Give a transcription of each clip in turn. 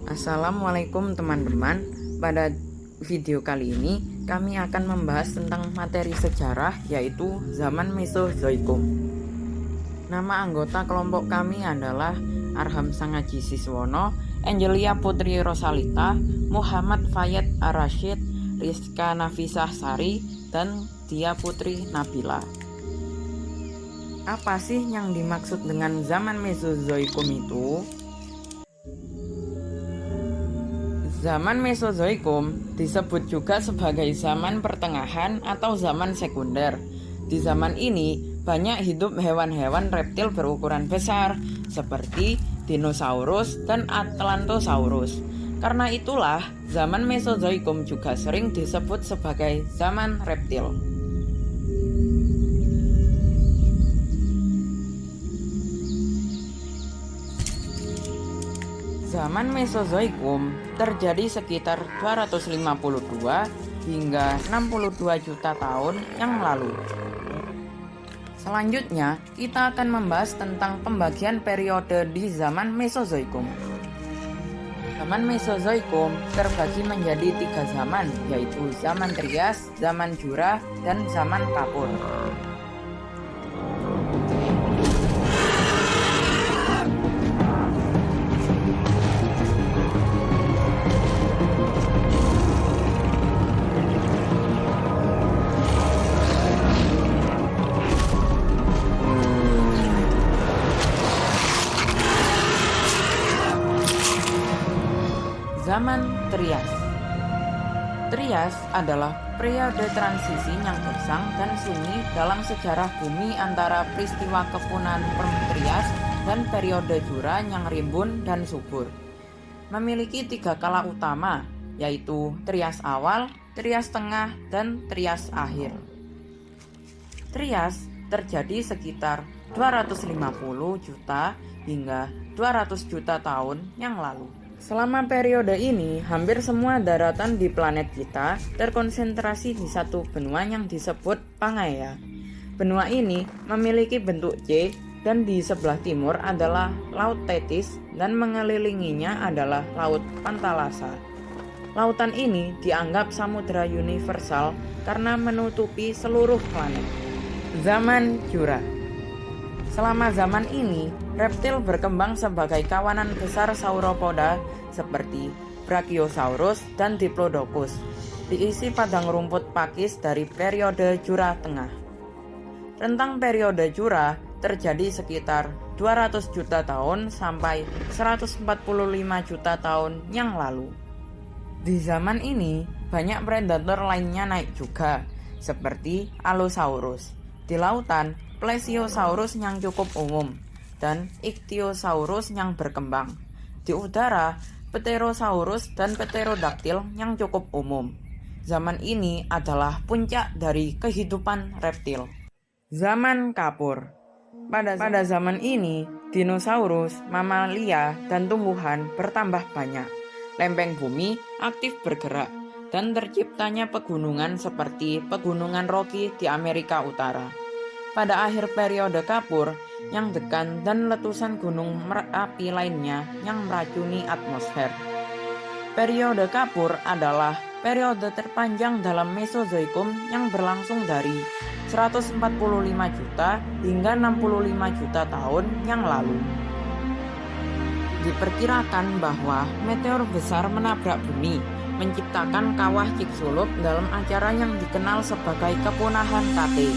Assalamualaikum teman-teman. Pada video kali ini kami akan membahas tentang materi sejarah, yaitu zaman Mesozoikum. Nama anggota kelompok kami adalah Arham Sangaji Siswono, Angelia Putri Rosalita, Muhammad Fayed Ar-Rasyid, Rizka Nafisah Sari, dan Dia Putri Nabila. Apa sih yang dimaksud dengan zaman Mesozoikum itu? Zaman Mesozoikum disebut juga sebagai zaman pertengahan atau zaman sekunder. Di zaman ini banyak hidup hewan-hewan reptil berukuran besar seperti dinosaurus dan atlantosaurus. Karena itulah zaman Mesozoikum juga sering disebut sebagai zaman reptil. Zaman Mesozoikum terjadi sekitar 252 hingga 62 juta tahun yang lalu. Selanjutnya, kita akan membahas tentang pembagian periode di zaman Mesozoikum. Zaman Mesozoikum terbagi menjadi 3 zaman, yaitu zaman Trias, zaman Jura, dan zaman Kapur. Zaman Trias. Trias adalah periode transisi yang gersang dan sunyi dalam sejarah bumi antara peristiwa kepunahan Perm-Trias dan periode Jura yang rimbun dan subur. Memiliki 3 kala utama, yaitu Trias awal, Trias tengah, dan Trias akhir. Trias terjadi sekitar 250 juta hingga 200 juta tahun yang lalu. Selama periode ini, hampir semua daratan di planet kita terkonsentrasi di satu benua yang disebut Pangaea. Benua ini memiliki bentuk C dan di sebelah timur adalah Laut Tethys dan mengelilinginya adalah Laut Pantalasa. Lautan ini dianggap samudera universal karena menutupi seluruh planet. Zaman Jura. Selama zaman ini, reptil berkembang sebagai kawanan besar sauropoda seperti Brachiosaurus dan Diplodocus, diisi padang rumput pakis dari periode Jura Tengah. Rentang periode Jura terjadi sekitar 200 juta tahun sampai 145 juta tahun yang lalu. Di zaman ini, banyak predator lainnya naik juga, seperti Allosaurus. Di lautan, Plesiosaurus yang cukup umum, dan Ichthyosaurus yang berkembang. Di udara, Pterosaurus dan Pterodactyl yang cukup umum. Zaman ini adalah puncak dari kehidupan reptil. Zaman Kapur. Pada zaman ini, dinosaurus, mamalia, dan tumbuhan bertambah banyak. Lempeng bumi aktif bergerak, dan terciptanya pegunungan seperti Pegunungan Rocky di Amerika Utara. Pada akhir periode Kapur, yang degan dan letusan gunung api lainnya yang meracuni atmosfer. Periode Kapur adalah periode terpanjang dalam Mesozoikum yang berlangsung dari 145 juta hingga 65 juta tahun yang lalu. Diperkirakan bahwa meteor besar menabrak bumi, menciptakan kawah Chicxulub dalam acara yang dikenal sebagai kepunahan Tate.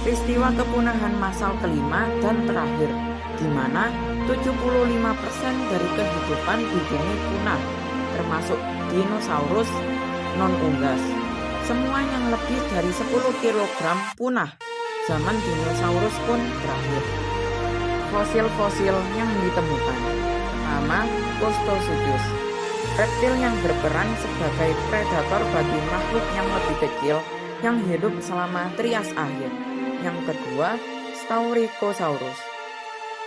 Peristiwa kepunahan massal kelima dan terakhir, di mana 75% dari kehidupan di bumi punah, termasuk dinosaurus non-unggas. Semua yang lebih dari 10 kg punah. Zaman dinosaurus pun berakhir. Fosil-fosil yang ditemukan. Pertama, Costosuchus. Reptil yang berperan sebagai predator bagi makhluk yang lebih kecil yang hidup selama Trias akhir. Yang kedua, Staurikosaurus.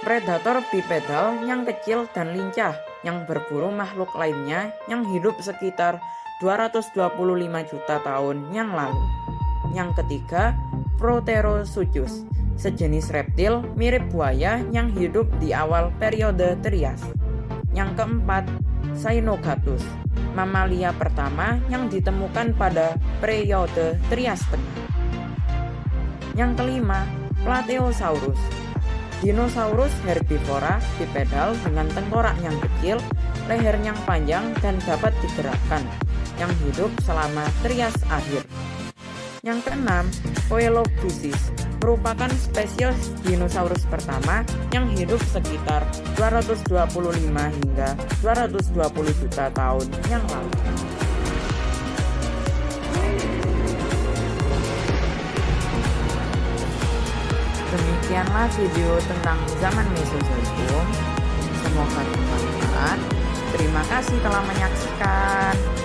Predator bipedal yang kecil dan lincah yang berburu makhluk lainnya yang hidup sekitar 225 juta tahun yang lalu. Yang ketiga, Proterosuchus, sejenis reptil mirip buaya yang hidup di awal periode Trias. Yang keempat, Cyanogatus, mamalia pertama yang ditemukan pada periode Trias Tengah. Yang kelima, Plateosaurus, dinosaurus herbivora bipedal dengan tengkorak yang kecil, leher yang panjang dan dapat digerakkan, yang hidup selama Trias akhir. Yang keenam, Coelophysis, merupakan spesies dinosaurus pertama yang hidup sekitar 225 hingga 220 juta tahun yang lalu. Demikianlah video tentang zaman Mesozoikum. Semoga bermanfaat. Terima kasih telah menyaksikan.